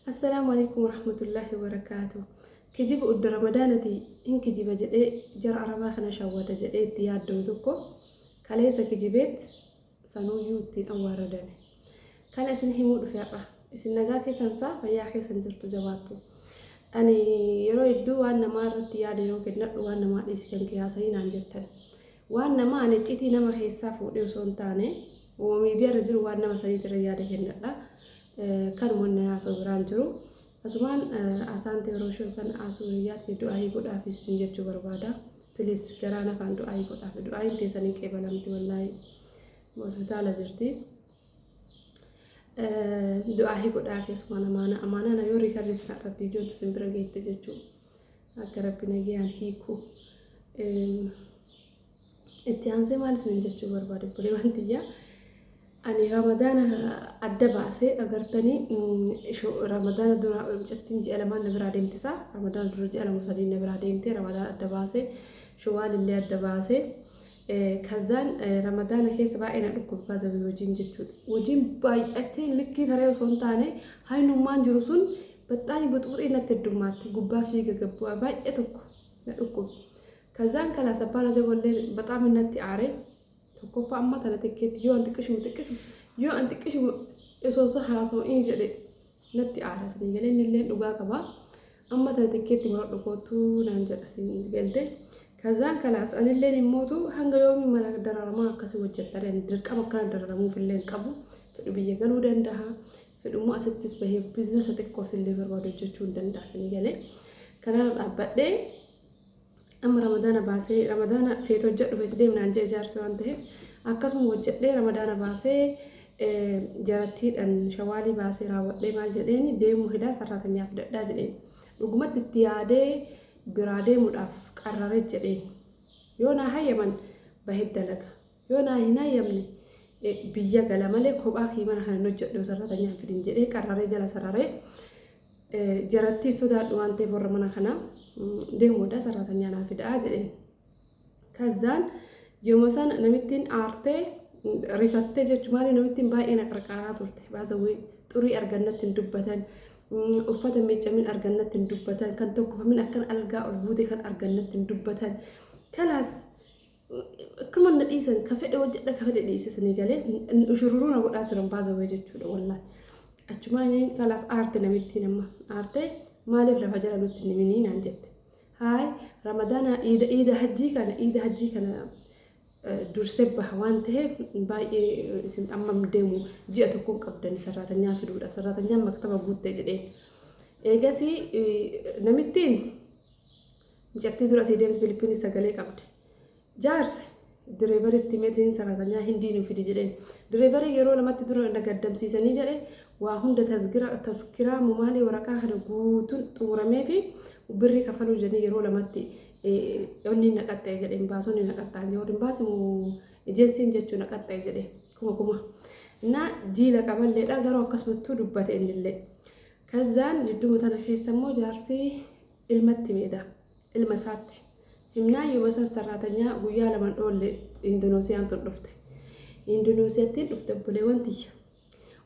السلام عليكم ورحمة الله وبركاته. كجيب قد رمضانتي إن كجيب جدي جرى عربا خنا شوادة جدي تيار دوتكو كاليسا كجيبت سنويوتين أواردني كان اسن حمود فيقة اسن نجاكي سنسا فياخي سنجرتو جواتو أني يرو يدو وانا مرة تيار يرو كنا وانا ما ليس كان كياسين عن جتة وانا ما أنا جيتي نما خيسا فوق يوسون تاني وميديا رجل وانا مسألة رياضة كنا kan wanna asooraan jiru asumaan asaante roshoo kan asuriyaatti du'aa godhaafis jechuu barbaada please garaana kan du'aa godhaaf du'aa inteesanii qeebalamti wallahi hospitaala jirti du'aa godhaaf asumaan amaana na yoo rikarri kan rabbi joontu simbira geette jechuu akka rabbi nagiyaan hiiku itti aansee maal sun jechuu barbaada bulee wantiyyaa أنا رمضان أدباسة أقرتني شو رمضان درا جتني جل ما نبراديم تسا رمضان درا جل مسلين نبراديم تي رمضان أدباسة شوال اللي أدباسة كذان رمضان كيس بقى أنا أقول بازا بيوجين جتود وجين باي أتي لكي ترى وصنتاني هاي نمان جرسون بتاني بتقول إن تدومات جبا فيك جبوا باي أتوكو أقول كذان كلا سبحان جبل بتعمل نتي عارف تكوفا أما تنا تكيت يو أنت كشم يسوع صح عصام إيه جدي نتي عارس نيجالين اللي نوجا كبا أما تنا تكيت مرات نقطو نانجل أسين جلده كذا كلاس أنا اللي نموتو هنجا يومي ما نقدر ما كسي وجه ترين درك أما كان درامو في الليل كابو في البيجي قالوا دندها في الأمة أستس به بيزنس أتكوس اللي بربادو جتشون دندا سنيجالي كنا أبدأ أما رمضان باسي رمضان في توجه بيتدي من عند جار سوانته أكاسم وجه لي رمضان باسي جرتي أن شوالي باسي راوت لي مال جديني دي مهدا سرتني أفدى داجلين رقمت التيادة برادة مدافع قررت جدين يونا هاي من بهد لك يونا هنا يمني بيجا قال ملك هو أخي من هن نجد لو سرتني أفدى جدين قررت جل سررة جرتي سودات وانتي برمنا خنا دي مودا سراتنيا نافد اجري كزان يومسان نمتين ارتي ريفتي جمالي نمتين باينا قرقارات ورتي بازوي طري ارغنت دبتن افته ميچمن ارغنت دبتن كان توقف من اكن الغا البودي كان ارغنت دبتن كلاس كمان نديسن كفد وجه كفد ديسن سنيغالي شرورونا غداتن بازوي جچو والله أجمعين كلاس أرت نمتين ما أرت مالف لفجر نوتين منين عنجت هاي رمضان إيدا حجي كان درسب بحوانته باي أما مدمو جئتكم قبضن سراتنيا في دودا سراتنيا مكتبة بود تجدين إيجاسي نمتين جاتي دراسي ديم فيلبيني سجلي قبض جارس دريفري تيمتين سراتنيا هندي نفيد جدين دريفري يرو لما تدرو عندك قدام سيساني جدين وهند تذكرة ممالي ورقة خلو جوتون تورمي في وبري كفلو جدين يرو لما تي يوني نقطع جدين باسوني نقطع جدين باس مو جنسين جتشو نقطع جدين كما نا جيلا كمان لدا غرو قسمتو دبات إن اللي كزان جدو متنا خيسمو جارسي المتميدا المساتي همنا يوم سراتنيا قويا لمن أول إندونيسيا تطلفته إندونيسيا تطلفته بلوانتي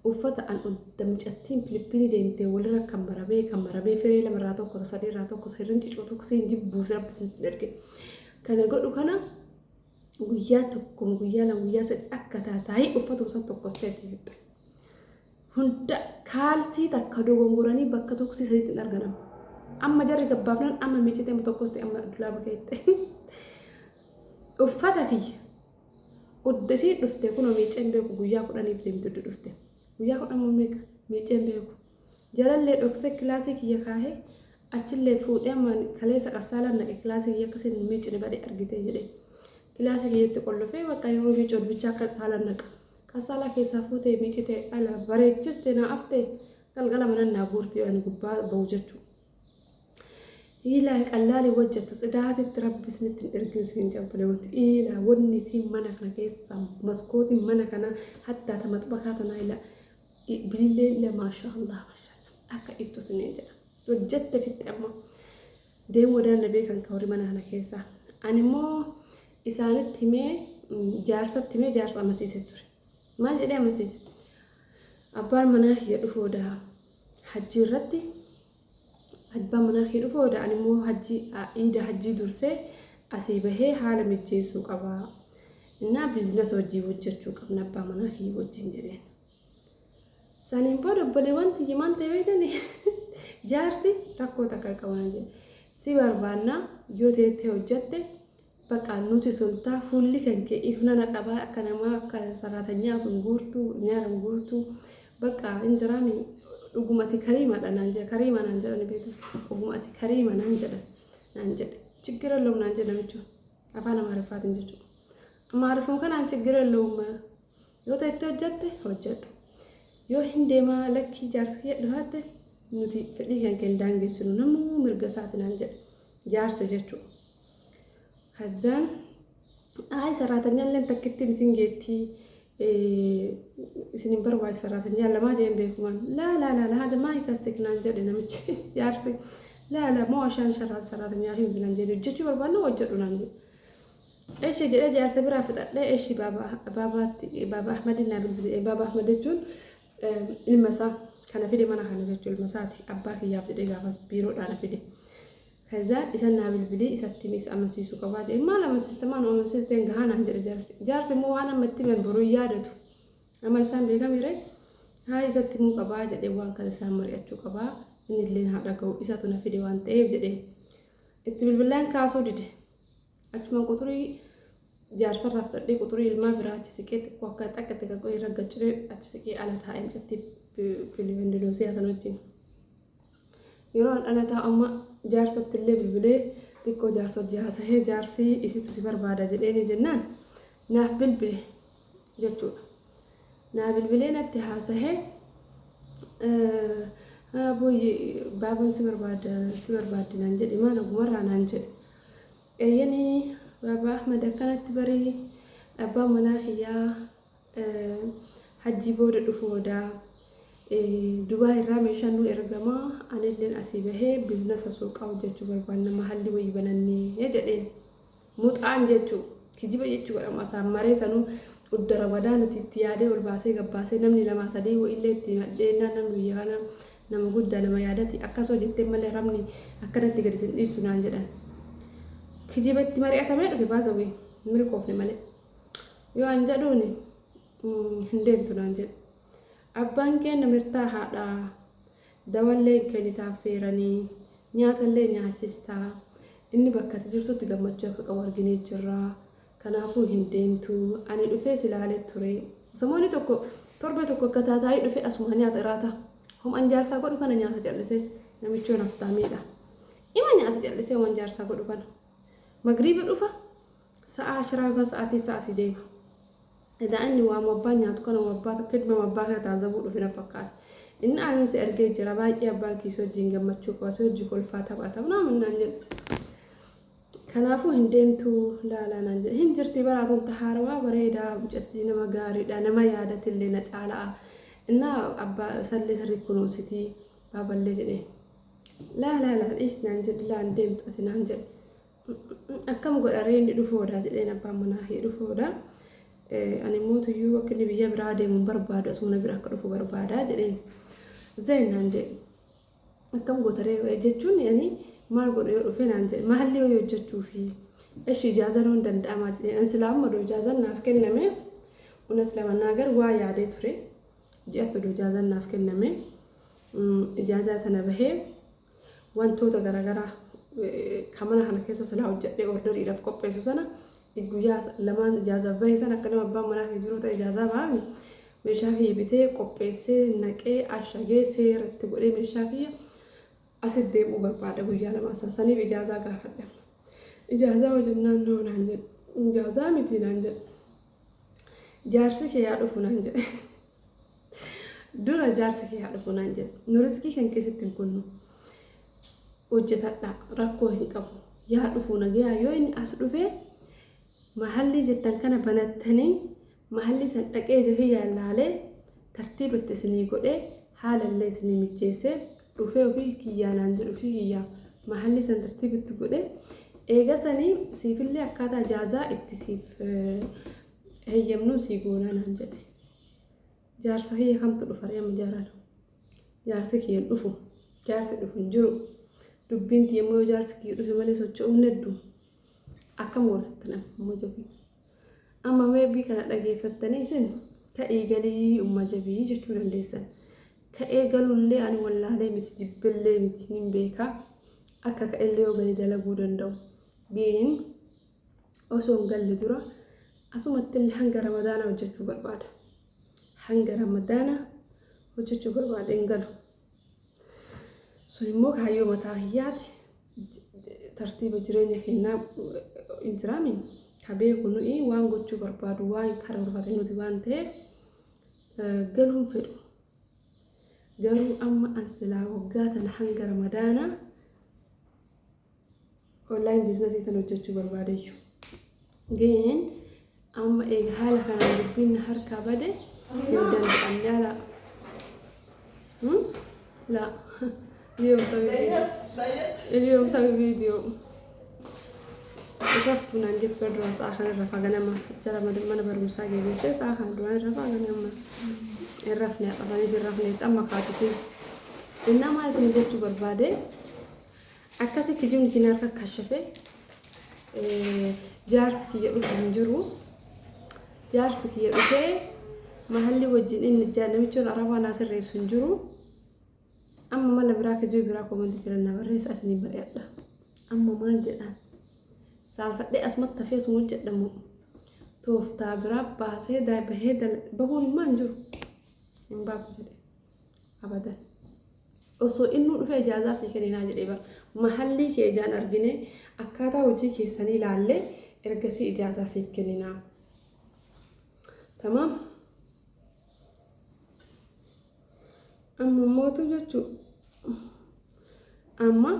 وفتا أن قدام جتين فلبيني ديمتي ولا كمبرابي فري لما راتو كوسا سري راتو كوسا هرنتي شو توكسين جيب بوزر بس نرجع كان يقولوا كنا قويا تكم قويا لما قويا سد أكتا تاي وفتا وصل توكسين تيجي هندا كالسي تكادو غوراني بكتوكسي سريت نرجعنا أما جرى قبابنا أما ميجتي متوكستي أما دولاب كيت وفتاكي ودسي دفتي كنا ميجتين بيكو قويا كنا نفدم تدو دفتي قويا كنا مميك ميجتين بيكو جرى اللي دوكسي كلاسيك يكاهي أجل فود أما كلاسة أصلا نك كلاسيك يكسين ميجتين بدي أرجتي جدي كلاسيك يتقول فيه وكايو بيجود بيجاكل سالا نك كسالا كيسافوتي ميجتي على بريتشستنا أفتي قال من النابورتي أنا قبا بوجتو إلى قلالي وجهت صداعة تربي سنة الإرجنسين جنبلوت إلى ونسي منكنا كيسا مسكوت منكنا حتى تمطبخاتنا إلى بالليل ما شاء الله أكا إفتو سنين جا وجدت في التأمة ديم ودان نبي كان كوري منكنا كيسا أنا مو إسانت تيمي جارسة أمسيسة توري ما جدي أمسيسة أبار مناه يدفو ده hajjii irratti abbaan manaa kee dhufu odaan immoo iida hajjii dursee asii bahee haala mijeessuu qaba. Innaa biizinasa hojii hojjechuu qabna abbaa manaa kee wajjin jedheen. Saniin booda obboleewwan tiyyi maal ta'e beekani jaarsi rakkoo takka qaban jedhe. Si barbaannaa yoo teettee hojjette bakka nuti sultaa fuulli kan kee ifna naqabaa akka namaa akka saraatanyaaf hin guurtuu nyaara hin guurtuu bakka injiraan dhugumatti kariimadha naan jedhe kariima naan jedhani beeku dhugumatti kariima naan jedhe chigira lom naan jedhe namichu afaan amaariffaatiin jechuudha. Amaariffuma kanaan chigira lom yoo teettee hojjette hojjedhu yoo hin deemaa lakkii jaarsa kee dhufaatte nuti fedhii kan kee daangeessinu namuu mirga isaati naan jedhe jaarsa jechuudha. Kazaan saraatanyaa illee takkittiin isin geettii isin barbaachisu saraatanyaa lamaa jeen beekumaan laa haga maa hiikasseek naan jedhe namichi jaarsi laa moo ashaan saraatanyaa fi naan jedhe hojjechuu barbaanna hojjedhu naan jedhe. Eshi jedhee jaarsa biraa fixadhee eshi baaba Ahmadin naa bilbilee baaba Ahmad jechuun ilma isaa kana fide mana kana jechuun ilma isaati abbaa kiyyaaf jedhee gaafas biiroodhaan fide. Kazaan isa naa bilbilee isatti mis amansiisuu qabaa jedhe maal amansiistamaan amansiisteen gahaan jedhe jaarsi immoo waan ammatti man boruu yaadatu amal isaan beekamire haa isatti muu qabaa jedhe waan kana isaan mari'achuu qabaa inni illee haa dhaga'u isatu na fide waan ta'eef jedhe itti bilbilaan kaasuu dide achuma quxurii jaarsarraa fudhadhee quxurii ilmaa biraa achi siqee xiqqoo akka xaqqatti qaqqoo irra gacciree achi siqee ala taa'ee mucatti piliwendiloosii hatan wajjin yeroo ala taa'u amma jaarsatti illee bilbilee xiqqoo jaarsa hojii haasahee jaarsii isitu si barbaada jedheeni jennaan naaf bilbile jechuudha. Naaf bilbilee natti haasahee booyyee baabaan si barbaaddi naan jedhe maal ogumarraa naan jedhe. Eeyyanii baaba Ahmad akkanatti barii abbaan manaa kiyyaa hajjii booda dhufu odaa Dubai irraa meeshaan nu ergamaa anilleen asii bahee biizinasa suuqaa hojjechuu barbaanna mahalli wayii banannee jedheen muxaan jechuu kijiba jechuu godhama asaan maree sanuu uddara wadaanati itti yaadee ol baasee gabbaasee namni lama sadii illee itti madheennaa namni biyya kana nama guddaa nama yaadati akkasoo jettee malee ramni akkanatti gadi sin dhiistu naan jedhan kijiba itti mari'atamee dhufe baasawee milkoofne malee yoo an jedhuuni hin deemtu naan jedhe. Abbaan keenya mirtaa haadha dawallee kennitaaf seeranii nyaatallee nyaachistaa inni bakka jirtutti gammachuu akka qabu arginee jirra kanaafuu hin deemtu ani dhufee silaalee ture samoonni tokko torbe tokko akka taataa'ee dhufe asuma nyaata iraata homaan jaarsaa godhu kana nyaata jallisee namichoo naftaamiidha ima nyaata jallisee waan jaarsaa godhu kana magriiba dhufa sa'aa shiraa yookaan sa'aatii sa'aasii deema. Edaa inni waan abbaan nyaatu kana abbaa kidma abbaa kana taasisuu dhufe na fakkaata. Inni aanyu si ergee jira baay'ee abbaan kiisoo wajjin gammachuu qaba si hojii kolfaa taphata naamun naan jedhu. Kanaafuu hin deemtu laalaa naan jedhe hin jirti baraatuun tahaarawaa bareedaa mucattii nama gaariidha nama yaadatillee na caalaa innaa abbaa sallee sirrii kunuunsitii baaballee jedhee laalaa dhiis naan jedhe laan deemtu ati naan jedhe akkam godha reenni dhufoodaa jedheen abbaan manaa hee dhufoodaa. Ani mootuyyuu akka inni biyya biraa deemuun barbaadu asuma bira akka dhufu barbaadaa jedheen zeenaan jedhe akkam gootaree jechuun yani maal godhu yoo dhufe naan jedhe mahalli yoo hojjechuu fi eshi ijaazan hin danda'amaa jedheen an silaa amma ijaazan naaf kenname unet lamannaagar waa yaadee ture ji'atti ijaazan naaf kenname ijaazaa sana bahee wantoota garaagaraa kamana kana keessa silaa hojjedhee orderiidhaaf qopheessu sana guyyaa lamaan ijaazaa bahee sana akka nama abbaan manaa fi jiru ta'e ijaazaa baame meeshaa kiyya bitee qopheessee naqee ashagee seeratti godhee meeshaa kiyya asitti deemuu barbaada guyyaa lamaan saniif ijaazaa gaafadha. Ijaazaa hojjennaan noo naan jedhe ijaazaa miti naan jedhe jaarsi kee yaa dhufu naan jedhe dura jaarsi kee yaa dhufu naan jedhe nu riskii kan keessatti hin kunnu hojjetadha rakkoo hin qabu yaa dhufu nagayaa yoo inni as dhufee mahalli jettan kana banattanii mahalli san dhaqee jahee yaalaalee tartiibatti isinii godhee haalallee isinii mijeessee dhufee ofii kiyyaa naan jedhu ofii kiyyaa mahalli san tartiibatti godhee eegasanii siifillee akkaataa ijaazaa itti siif heeyyamnuu sii goonaa naan jedhe jaarsa hiyya kamtu dhufaree amma jaarana jaarsi kiyyan dhufu jaarsi dhufu hin jiru dubbiin yemmuu jaarsi kiyya dhufe malee socho'uun heddu akkam gorsatti nama jabii amma meebii kana dhageeffattanii isin ta'ee galii umma jabii jechuu dandeessan ka'ee galullee ani wallaalee miti jibbillee miti nin beeka akka ka'ellee yoo galii dalaguu danda'u biin osoo hin galle dura asumatti hanga ramadaana hojjechuu barbaada hanga ramadaana hojjechuu barbaada hin galu sun immoo kaayyoo mataa hiyyaati tartiiba jireenya kennaa hin jiraami kabee kunu'i waan gochuu barbaadu waan karoorfate nuti waan ta'eef galuun fedhu garuu amma ansilaa waggaa tana hanga ramadaana online business tan hojjechuu barbaadeeyyu geen amma eega haala kanaan dubbiin harkaa bade hin danda'an yaala la اليوم سوي فيديو رفت من عندي بدرس آخر الرفاق أنا ما جرى ما نبر مساجي بس آخر دوان الرفاق أنا ما الرفني أبغاني في الرفني أما كاتسي إنما هذا نجت بربادة أكاسي كجيم كنار كشفة جارس كي يروح ينجرو جارس كي يروح محلي وجين إن الجانب يشون عرفا ناس الرئيس ينجرو أما ما لبراك جو براك ومن تجرنا بريس أثني بريئة أما ما جدا سالفة دي أسمت تفيس موجد دمو توفتا براب باسيدا بهيدا بقول ما نجر من باب جدي أبدا وصو إنه في إجازة سيكرينا جريبا محلي كي إجان أرجني أكادا وجي كي سني لعلي إرجسي إجازة سيكرينا تمام أما موتو جتشو أما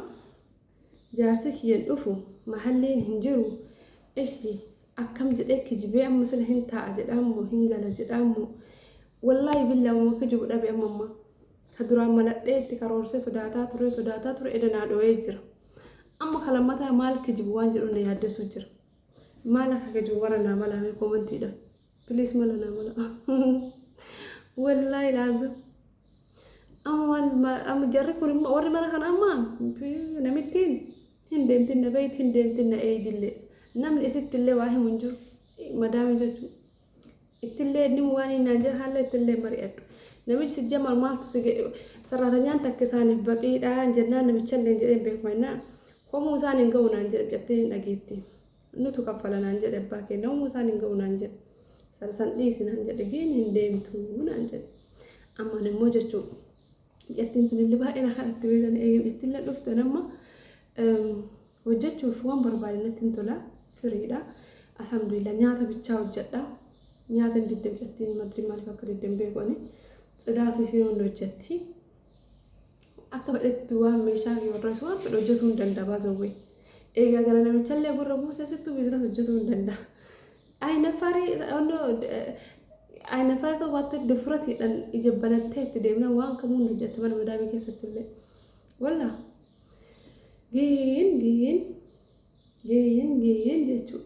جارسك ينقفو محلين هنجرو إيشي أكم جدك جبي أما مثلا هنتا أجدامو هنجلا جدامو والله بالله ما كجبو دابي أمما كدرا ملأ تكرورسي سوداتا تري إدنا دويجر أما كلامتها مال كجبو وانجرو نيادة سجر مالك كجبو ورنا ملا ميكومنتي ده بليس ملا ملا والله لازم أما جرك وري ما كان أما نمتين هندمتين بيت هندمتين أي دلة نمل إسيت اللي واحد منجر مدام جتو التلة نمواني نجا هلا التلة مريء نمج سجمع المال تسجى سرطانيا تكسان بقي ده جنان نمشل نجري بيكمنا هو موسان ينقون نجري بجتين نجيتي نتو كفلا نجري باكي نو موسان ينقون نجري سرسان ليس نجري جين هندمتو نجري أما نموجتو يتنتون اللي بقى أنا خلت بيدنا أيام يتلا لفت أنا وجدت شوفوان بربالي نتنتولا فريدة الحمد لله نياتا بتشاو جدا نياتا ندم جتين ما أدري مالك أكل ندم بيقوني صداتي سينون وجدتي أكتب التوام مشاكل والرسوات وجدتهم دندا بازوي إيه قالنا نمشي أقول ربوس ستو بيزنا وجدتهم دندا أي نفري أنه أي نفر تو وقت دفرتي لأن يجبنا تهت ديمنا وان كمون نجت من مدامي كسرت اللي ولا جين جتشو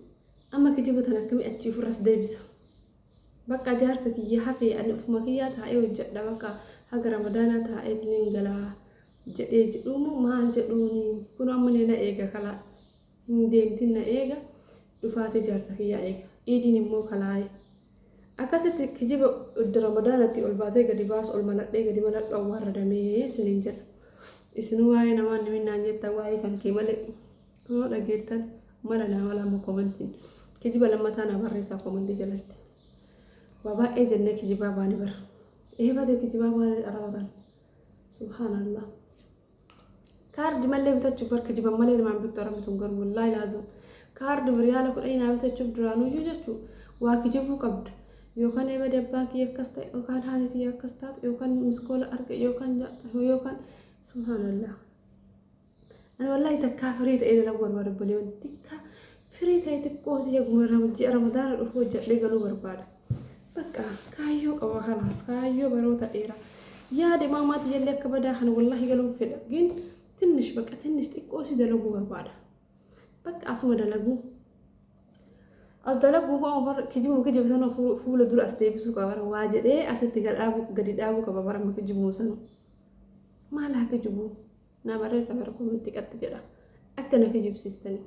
أما كجيبت أنا كم أتشوف راس ديبسا بقى جارسك يحفي أن في مكيات هاي وجد بقى هاجر رمضان هاي تنين جلا جدومو ما جدوني كنا مننا إيجا خلاص ندمتنا إيجا دفعت جارسك يا إيجا إيدي نمو كلاي akkasitti kijiba ramadaanatti ol baasee gadi baasu ol maladhee gadi maladhu warradamee isiniin jedha isin waa'ee namaan niminaan jetta waa'ee kan kee malee yoo dhageettan mala nama lama komantiin kijiba lammataa na barreessaa komantii jalatti waa baay'ee jennee kijibaa baani bara badee kijibaa baani arabatan subhaanallah kaardi malee bitachuuf bar kijiba malee namaan bittu aramtuun garuu wallaahi laazim kaardi biriyaala kudhanii naa bitachuuf duraanuyyuu jechuu waa kijibuu qabda يوكان يبدأ باقي يكسته يوكان هذه يكستات يوكان مسكول أرك يوكان سبحان الله أنا والله تكافريت إلى الأول وربلي وانتكا فريت هاي تكوز يقوم رمضان الأخوة جل قالوا برباد بقى كايو أو خلاص كايو بروتا إيرا يا دي ماما تجلك كبدا خن والله قالوا في جين تنش بقى تنش تكوز يدلقوا برباد بقى أسمع دلقوا الدلق هو أمر كجيبه كجيب سنة فول دول أستيبسوا كبار واجد أسد تقال أبو قديد أبو كبار ما كجيبه سنة maal haa kijibu nama irra isa gara koomatti qaxxi jedha akkana kijibsiistanii.